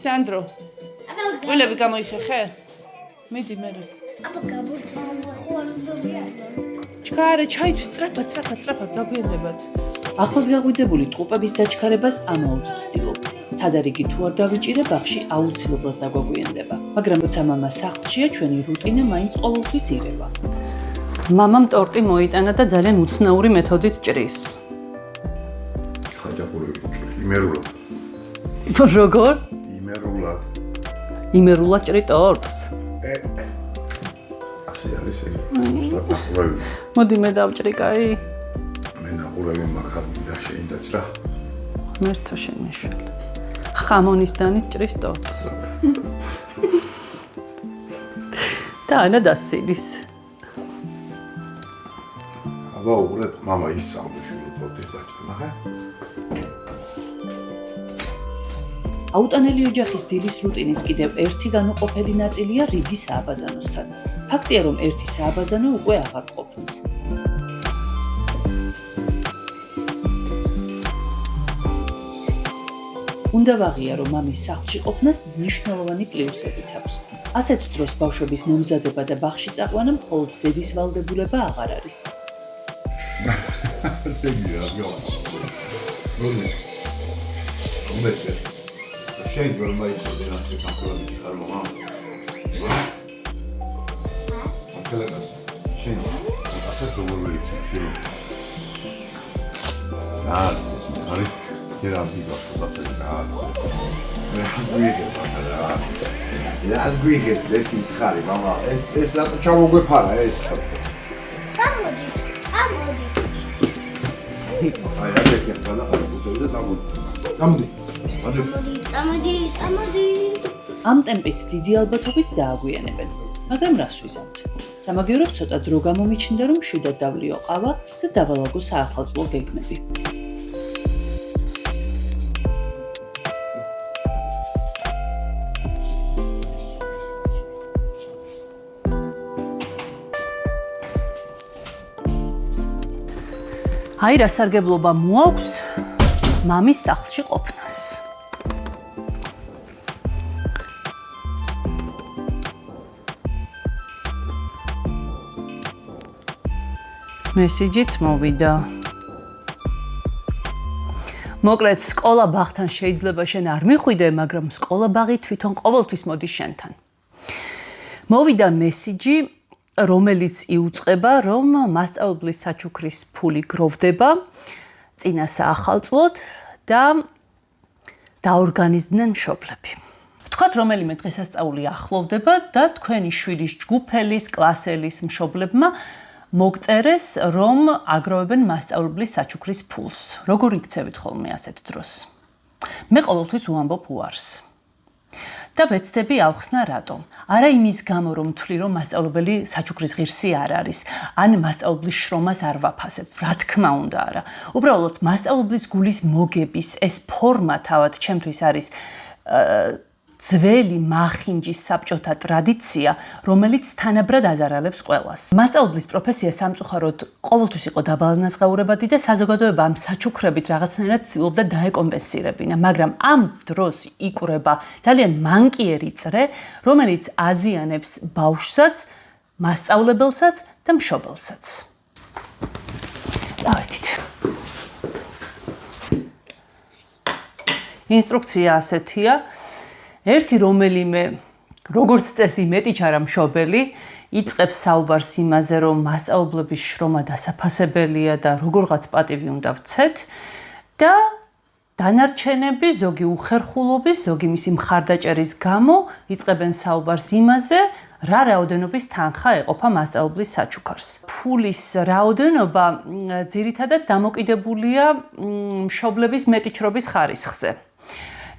Sandro. Ყველები გამოიხეხე? მიდი მე. აბა გაბურთო. ჩქარე, ჩაითვის სწრაფად გაგვიანდებათ. ახლად გაგვიძებული ტყუპების დაჩქარებას ამაოდ ვცდილობ. თადარიგი თუ არ დავიჭირე ბაღში აუცილებლად დაგვაგვიანდება. მაგრამ როცა მამა სახლშია, ჩვენი რუტინა მაინც ყოველთვის ირევა. მამამ ტორტი მოიტანა და ძალიან უცნაური მეთოდით ჭრის. ხაჭაპური იმერულად. როგორ? იმერულად. იმერულად ჭრი ტორტს. ასე არის ეგ. შტატაყურები. მოდი მე დავჭრი, კაი. მე ნაყურები მაგარი და შეინდაჭრა. მერთო შემიშველი. ხამონისდანით ჭრის ტორტს. და ანა დასცილის. აბა უყურებ, მამა ისწავლე შვილო ტორტის დაჭრა, ნახე? აუტანელი ოჯახის დილის რუტინის კიდევ ერთი განუყოფელი ნაწილია რიგი სააბაზანოსთან. ფაქტია, რომ ერთი სააბაზანო უკვე აღარ ყოფნის. უნდა ვაღია, რომ მამის სახლში ყოფნას მნიშვნელოვანი პლუსებიც აქვს. ასეთ დროს ბავშვების მომზადება და ბაღში წაყვანა მხოლოდ დედის ვალდებულება აღარ არის. დეგია, უმესე. შენ ვერ მაიცოდი რას მეკამპლები ხარ მამა? აკელაკას. შენ ასე როგორ ვერიცი შენ? არის ეს მაგარი. Teraz mi doszło do tego. Teraz gwiegę, leci tchary, mama. Es na to trzeba go para, es. Amodi. A ja wiem, że na to jest amodi. Amodi. ამ ტემპით დიდი ალბათობით დააგვიანებენ. მაგრამ რას ვიზამთ? სამაგიეროდ ცოტა დრო გამომიჩნდა, რომ შვიდად დავლიო ყავა და დავალაგო საახალწლო გეგმები. აი რა სარგებლობა მოაქვს მამის სახლში ყოფნას. მესიჯიც მოვიდა. მოკლედ, სკოლა ბაღთან შეიძლება შენ არ მიხვიდე, მაგრამ სკოლა ბაღი თვითონ ყოველთვის მოდის შენთან. მოვიდა მესიჯი, რომელიც იუწყება, რომ მასწავლებლის საჩუქრის ფული გროვდება წინა საახალწლოდ და დაორგანიზდნენ მშობლები. ვთქვათ, რომელიმე დღესასწაული ახლოვდება და თქვენი შვილის ჯგუფელის, კლასელის მშობლებმა მოგწერეს, რომ აგროვებენ მასწავლებლის საჩუქრის ფულს. როგორ იქცევით ხოლმე ასეთ დროს? მე ყოველთვის უამბობ უარს. და ვეცდები ავხსნა რატომ. არა იმის გამო, რომ ვთვლი, რომ მასწავლებელი საჩუქრის ღირსი არ არის, ან მასწავლებლის შრომას არ ვაფასებ. რა თქმა უნდა, არა. უბრალოდ მასწავლებლის გულის მოგების ეს ფორმა თავად ჩემთვის არის ძველი მახინჯის საბჭოთა ტრადიცია, რომელიც თანაბრად აზარალებს ყველას. მასწავლებლის პროფესია სამწუხაროდ ყოველთვის იყო დაბალანაზღაურებადი და საზოგადოება ამ საჩუქრებით რაღაცნაირად ცდილობდა დაეკომპენსირებინა, მაგრამ ამ დროს იკვრება ძალიან მანკიერი წრე, რომელიც აზიანებს ბავშვსაც, მასწავლებელსაც და მშობელსაც. წავედით. ინსტრუქცია ასეთია. ერთი რომელიმე, როგორც წესი მეტი ჩარა მშობელი, იწყებს საუბარს იმაზე, რომ მასწავლებლების შრომა დასაფასებელია და როგორღაც პატივი უნდა ვცეთ და დანარჩენები, ზოგი უხერხულობის, ზოგი მისი მხარდაჭერის გამო იწყებენ საუბარს იმაზე, რა რაოდენობის თანხა ეყოფა მასწავლებლის საჩუქარს. ფულის რაოდენობა ძირითადად დამოკიდებულია მშობლების მეტიჩრობის ხარისხზე.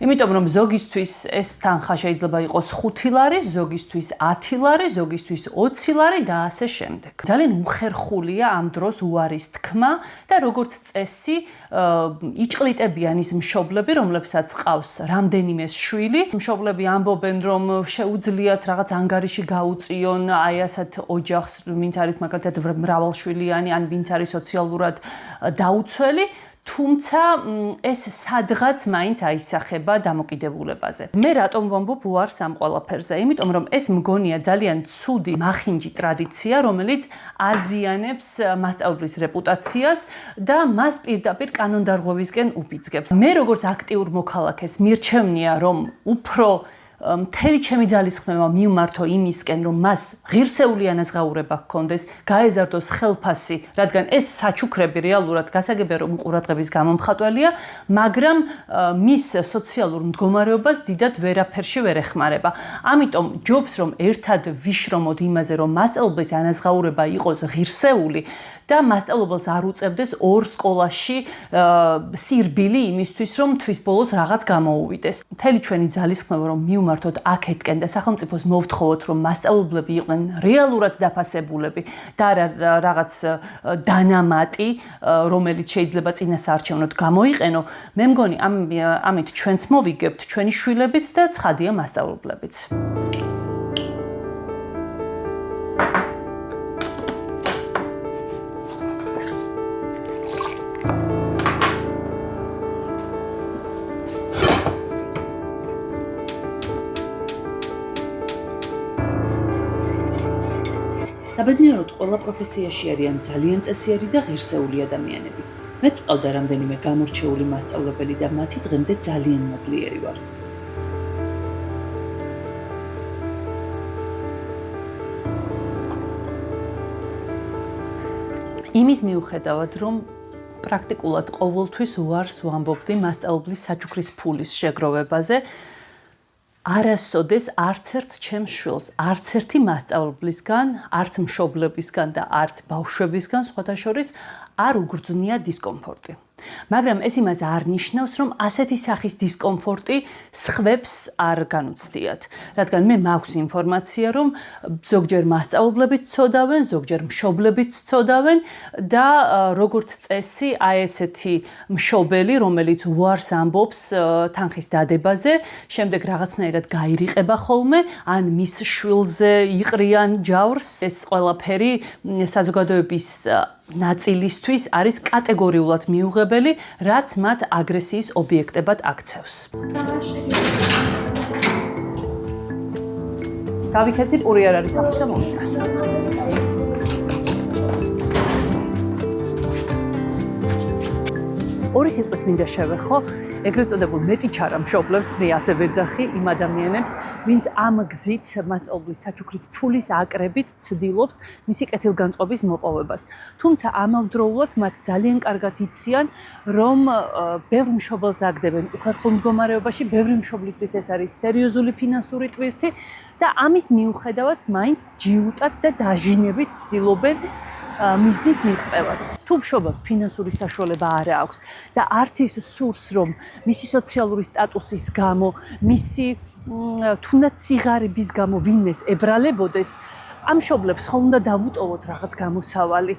იმიტომ რომ ზოგისთვის ეს თანხა შეიძლება იყოს 5 ლარი, ზოგისთვის 10 ლარი, ზოგისთვის 20 ლარი და ასე შემდეგ. ძალიან უხერხულია ამ დროს უარის თქმა და როგორც წესი იჭყლიტებიან ის მშობლები, რომლებსაც ყავს რამდენიმე შვილი. მშობლები ამბობენ, რომ შეუძლიათ რაღაც ანგარიში გაუწიონ აი ასეთ ოჯახს, ვინც არის მაგალითად მრავალშვილიანი ან ვინც არის სოციალურად დაუცველი. თუმცა ეს სადღაც მაინც აისახება დამოკიდებულებაზე. მე რატომ ვამბობ უარს ამ ყველაფერზე? იმიტომ რომ ეს მგონია ძალიან ცუდი მახინჯი ტრადიცია, რომელიც აზიანებს მასწავლებლის რეპუტაციას და მას პირდაპირ კანონდარღვევისკენ უბიძგებს. მე როგორც აქტიურ მოქალაქეს მირჩევნია, რომ უფრო მთელი ჩემი ძალისხმევა მივმართო იმისკენ, რომ მას ღირსეული ანაზღაურება ჰქონდეს, გაეზარდოს ხელფასი, რადგან ეს საჩუქრები რეალურად გასაგებია, რომ ყურადღების გამომხატველია, მაგრამ მის სოციალურ მდგომარეობას დიდად ვერაფერში ვერ ეხმარება. ამიტომ ჯობს, რომ ერთად ვიშრომოთ იმაზე, რომ მასწავლებლის ანაზღაურება იყოს ღირსეული და მასწავლებელს არ უწევდეს ორ სკოლაში სირბილი იმისთვის, რომ თვის ბოლოს რაღაც გამოუვიდეს. მთელი ჩვენი ძალისხმევა რომ მივმართოთ აქეთკენ და სახელმწიფოს მოვთხოვოთ, რომ მასწავლებლები იყვნენ რეალურად დაფასებულები და რაღაც დანამატი, რომელიც შეიძლება წინასაარჩევნოდ გამოიყენო, მე მგონი ამით ჩვენც მოვიგებთ, ჩვენი შვილებიც და ცხადია მასწავლებლებიც. საბედნიეროდ ყველა პროფესიაში არიან ძალიან წესიერი და ღირსეული ადამიანები. მეც მყავდა რამდენიმე გამორჩეული მასწავლებელი და მათი დღემდე ძალიან მადლიერი ვარ. იმის მიუხედავად, რომ პრაქტიკულად ყოველთვის უარს ვამბობდი მასწავლებლის საჩუქრის ფულის შეგროვებაზე, არასოდეს არც ერთ ჩემს შვილს, არც ერთი მასწავლებლისგან, არც მშობლებისგან და არც ბავშვებისგან სხვათა შორის არ უგრძნია დისკომფორტი. მაგრამ ეს იმას არ ნიშნავს, რომ ასეთი სახის დისკომფორტი სხვებს არ განუცდიათ. რადგან მე მაქვს ინფორმაცია, რომ ზოგჯერ მასწავლებლებიც ცოდავენ, ზოგჯერ მშობლებიც ცოდავენ და როგორც წესი, აი ესეთი მშობელი, რომელიც უარს ამბობს თანხის დადებაზე, შემდეგ რაღაცნაირად გაირიყება ხოლმე, ან მის შვილზე იყრიან ჯავრს. ეს ყველაფერი საზოგადოების ნაწილისთვის არის კატეგორიულად მიუღებელი, რაც მათ აგრესიის ობიექტებად აქცევს. გავიქეცი პური არ არის სახში და მომიტან. ორი სიტყვით მინდა შევეხო, ეგრეთ წოდებულ მეტიჩარა მშობლებს, მე ასე ვეძახი იმ ადამიანებს, ვინც ამ გზით მასწავლებლის საჩუქრის ფულის აკრებით ცდილობს მისი კეთილგანწყობის მოპოვებას. თუმცა ამავდროულად მათ ძალიან კარგად იციან, რომ ბევრ მშობელს აგდებენ უხერხულ მდგომარეობაში, ბევრი მშობლისთვის ეს არის სერიოზული ფინანსური ტვირთი და ამის მიუხედავად მაინც ჯიუტად და დაჟინებით ცდილობენ მიზნის მიღწევას. თუ მშობელს ფინანსური საშუალება არ აქვს და არც ის სურს, რომ მისი სოციალური სტატუსის გამო, მისი თუნდაც სიღარიბის გამო ვინმეს ებრალებოდეს, ამ მშობლებს ხომ უნდა დავუტოვოთ რაღაც გამოსავალი.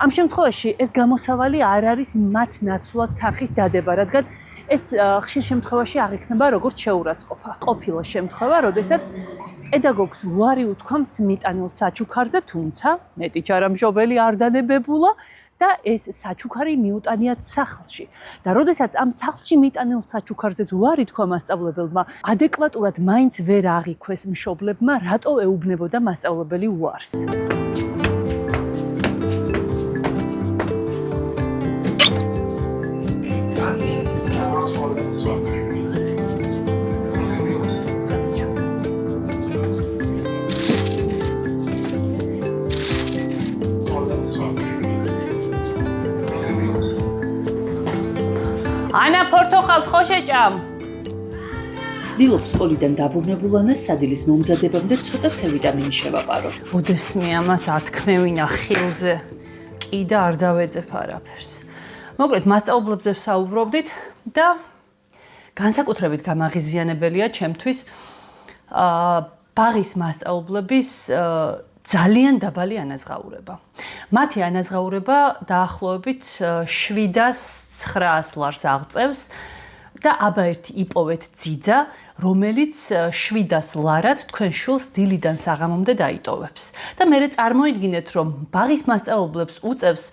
ამ შემთხვევაში ეს გამოსავალი არ არის მათ ნაცვლად თანხის დადება, რადგან ეს ხშირ შემთხვევაში აღიქმნება როგორც შეურაცხყოფა. ყოფილა შემთხვევა, როდესაც პედაგოგს უარი უთქვამს მიტანილ საჩუქარზე, თუმცა მეტიჩარა მშობელი არ დადებებულა და ეს საჩუქარი მიუტანიათ სახლში. და როდესაც ამ სახლში მიტანილ საჩუქარზეც უარი თქვა მასწავლებელმა, ადეკვატურად მაინც ვერ აღიქვეს მშობლებმა, რატო ეუბნებოდა მასწავლებელი უარს. ანა პორტოხალს ხო შეჭამ? ცდილობს სკოლიდან დაბრუნებულ ანას სადილის მომზადებამდე ცოტა C-ვიტამინი შევაყარო. ოდესმე ამას ათქმევინა ხილზე, კი და არ დავეწებ არაფერს. მოკლედ, მასწავლებლებზე ვსაუბრობდით და განსაკუთრებით გამაღიზიანებელია ჩემთვის ბაღის მასწავლებლების ძალიან დაბალი ანაზღაურება. მათი ანაზღაურება დაახლოებით 700-900 ლარს აღწევს და აბა ერთი იპოვეთ ძიძა, რომელიც 700 ლარად თქვენ შვილს დილიდან საღამომდე დაიტოვებს. და მერე წარმოიდგინეთ, რომ ბაღის მასწავლებლებს უწევს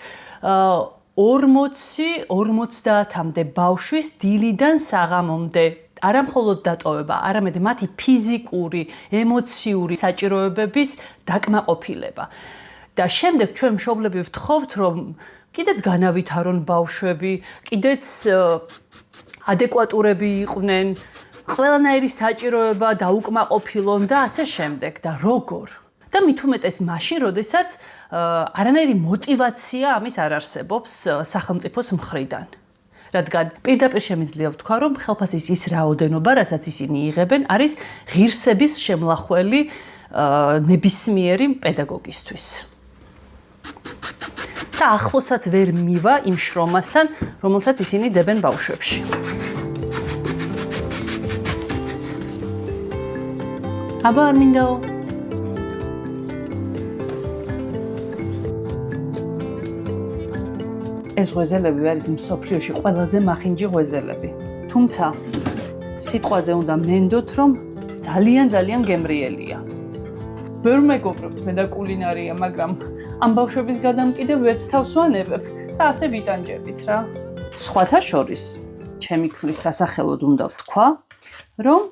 40-50-მდე ბავშვის დილიდან საღამომდე არა მხოლოდ დატოვება, არამედ მათი ფიზიკური, ემოციური საჭიროებების დაკმაყოფილება. და შემდეგ ჩვენ მშობლები ვთხოვთ, რომ კიდეც განავითარონ ბავშვები, კიდეც ადეკვატურები იყვნენ, ყველანაირი საჭიროება დაუკმაყოფილონ და ასე შემდეგ და როგორ. და მით უმეტეს მაშინ, როდესაც არანაირი мотиваცია ამის არ არსებობს სახელმწიფოს მხრიდან. რადგან პირდაპირ შემიძლია ვთქვა, რომ ხელფასის ის რაოდენობა, რასაც ისინი იღებენ, არის ღირსების შემლახველი ნებისმიერი პედაგოგისთვის. და ახლოსაც ვერ მივა იმ შრომასთან, რომელსაც ისინი დებენ ბავშვებში. აბა არ მინდაო? ეს ღვეზელები არის მსოფლიოში ყველაზე მახინჯი ღვეზელები. თუმცა სიტყვაზე უნდა მენდოთ, რომ ძალიან გემრიელია. ვერ მეგობრობთ მე და კულინარია, მაგრამ ამ ბავშვების გადამკიდევ ვერც თავს ვანებებ და ასე ვიტანჯებით რა. სხვათა შორის, ჩემი ქმრის სასახელოდ უნდა ვთქვა, რომ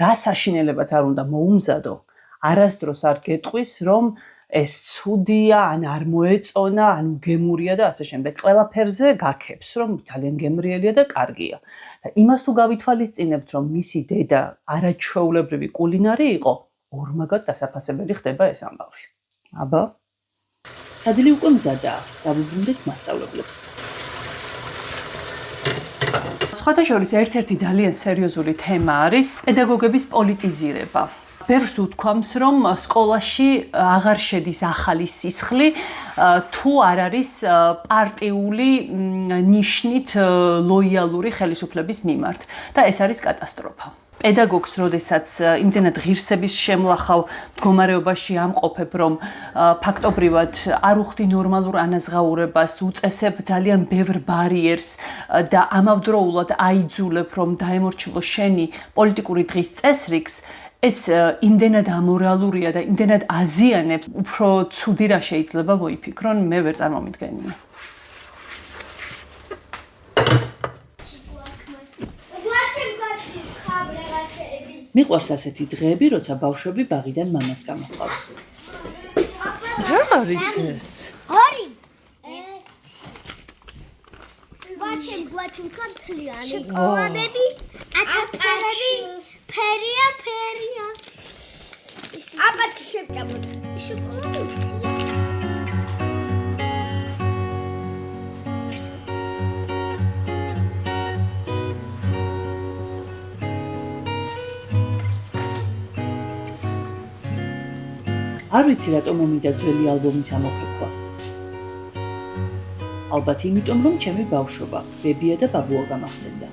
რა საშინელებაც არ უნდა მოუმზადო, არასდროს არ გეტყვის, რომ ეს ცუდია, ან არ მოეწონა, ან გემურია და ასე შემდეგ. ყველაფერზე გაქებს, რომ ძალიან გემრიელია და კარგია. და იმას თუ გავითვალისწინებთ, რომ მისი დედა არაჩვეულებრივი კულინარი იყო, ორმაგად დასაფასებელი ხდება ეს ამბავი. აბა, სადილი უკვე მზადაა, დავუბრუნდეთ მასწავლებლებს. სხვათა შორის ერთ-ერთი ძალიან სერიოზული თემა არის პედაგოგების პოლიტიზირება. ბევრს უთქვამს, რომ სკოლაში აღარ შედის ახალი სისხლი, თუ არ არის პარტიული ნიშნით ლოიალური ხელისუფლების მიმართ. და ეს არის კატასტროფა. პედაგოგს, როდესაც იმდენად ღირსების შემლახავ მდგომარეობაში ამყოფებ, რომ ფაქტობრივად არ უხდი ნორმალურ ანაზღაურებას, უწესებ ძალიან ბევრ ბარიერს და ამავდროულად აიძულებ, რომ დაემორჩილო შენი პოლიტიკური დღის წესრიგს, ეს იმდენად ამორალურია და იმდენად აზიანებს, უფრო ცუდი რა შეიძლება მოიფიქრონ, მე ვერ წარმომიდგენია. მიყვარს ასეთი დღეები, როცა ბავშვები ბაღიდან მამას გამოჰყავს. რა არის ეს? ორი. გვაჩემ ქართლიანი. შოკოლადები, აკასპარები, ფერია. აბა შევჭამოთ. შოკოლადები. არ ვიცი რატომ მომიდა ძველი ალბომის ამოქექვა. ალბათ იმიტომ, რომ ჩემი ბავშვობა, ბებია და ბაბუა გამახსენდა.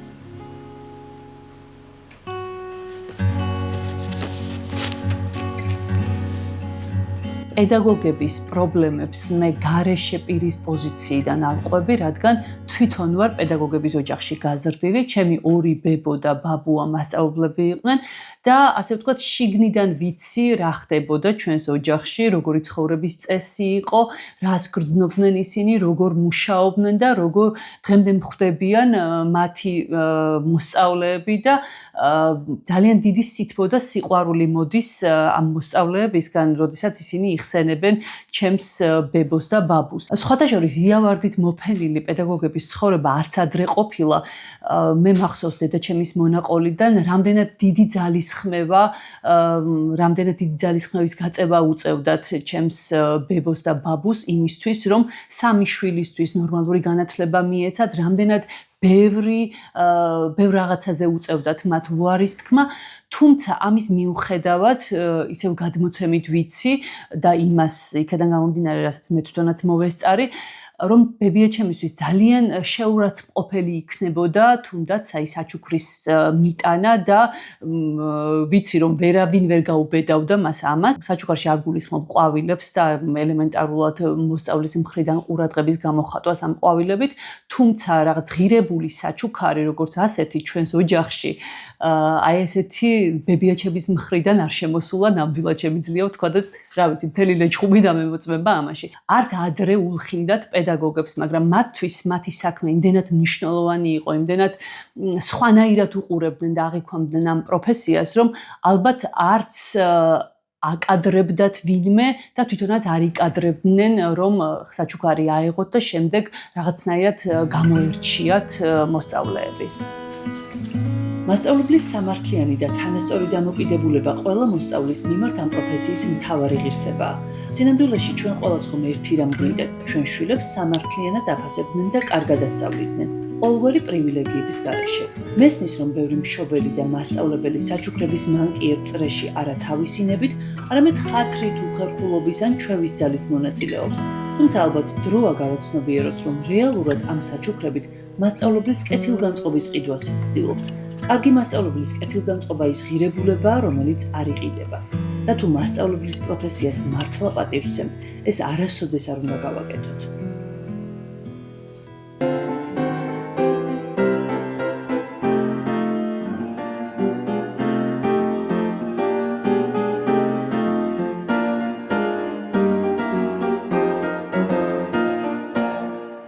პედაგოგების პრობლემებს მე გარეშე პირის პოზიციიდან ავყვები, რადგან თვითონ ვარ პედაგოგების ოჯახში გაზრდილი, ჩემი ორი ბებო და ბაბუა მასწავლებლები იყვნენ და ასე ვთქვათ, შიგნიდან ვიცი რა ხდებოდა ჩვენს ოჯახში, როგორი ცხოვრების წესი იყო, რას გრძნობდნენ ისინი, როგორ მუშაობდნენ და როგორ დღემდე მხვდებიან მათი მოსწავლეები და ძალიან დიდი სითბო და სიყვარული მოდის ამ მოსწავლეებისგან, როდესაც ისინი იხსენებენ ჩემს ბებოს და ბაბუს. სხვათა შორის იავარდით მოფენილი პედაგოგების ცხოვრება არც ადრე ყოფილა. მე მახსოვს დედაჩემის მონაყოლიდან რამდენად დიდი ძალისხმევის გაწევა უწევდათ ჩემს ბებოს და ბაბუს იმისთვის, რომ სამი შვილისთვის ნორმალური განათლება მიეცათ, რამდენად ბევრ რაღაცაზე უწევდათ მათ უარის თქმა, თუმცა ამის მიუხედავად ისევ გადმოცემით ვიცი და იმას იქიდან გამომდინარე, რასაც მე თვითონაც მოვესწარი, რომ ბებიაჩემისთვის ძალიან შეურაცხმყოფელი იქნებოდა თუნდაც აი საჩუქრის მიტანა და ვიცი რომ ვერავინ ვერ გაუბედავდა მას ამას. საჩუქარში არ გულისხმობ ყვავილებს და ელემენტარულად მოსწავლის მხრიდან ყურადღების გამოხატვას ამ ყვავილებით, თუმცა რაღაც ღირებული საჩუქარი როგორც ასეთი ჩვენს ოჯახში აი ესეთი ბებიაჩემის მხრიდან არ შემოსულა, ნამდვილად შემიძლია ვთქვა და რა ვიცი, მთელი ლეჩხუბი დამემოწმება ამაში. არც ადრე ულხინდათ პედაგოგებს, მაგრამ მათთვის მათი საქმე იმდენად მნიშვნელოვანი იყო, იმდენად სხვანაირად უყურებდნენ და აღიქვამდნენ ამ პროფესიას, რომ ალბათ არც აკადრებდათ ვინმე და თვითონაც არ იკადრებდნენ, რომ საჩუქარი აეღოთ და შემდეგ რაღაცნაირად გამოერჩიათ მოსწავლეები. მასწავლებლის სამართლიანი და თანასწორი დამოკიდებულება ყველა მოსწავლის მიმართ ამ პროფესიის მთავარი ღირსებაა. სინამდვილეში ჩვენ ყველას ხომ ერთი რამ გვინდა, ჩვენ შვილებს სამართლიანად აფასებდნენ და კარგად ასწავლიდნენ. ყოველგვარი პრივილეგიების გარეშე. მესმის, რომ ბევრი მშობელი და მასწავლებელი საჩუქრების მანკიერ წრეში არა თავისინებით, არამედ ხათრით, უხერხულობის ან ჩვევის ძალით მონაწილეობს. თუმცა ალბათ დროა გავაცნობიეროთ, რომ რეალურად ამ საჩუქრებით მასწავლებლის კეთილგანწყობის ყიდვას ვცდილობთ. კარგი მასწავლებლის კეთილგანწყობა ის ღირებულებაა, რომელიც არ იყიდება. და თუ მასწავლებლის პროფესიას მართლა პატივს ვცემთ, ეს არასოდეს არ უნდა გავაკეთოთ.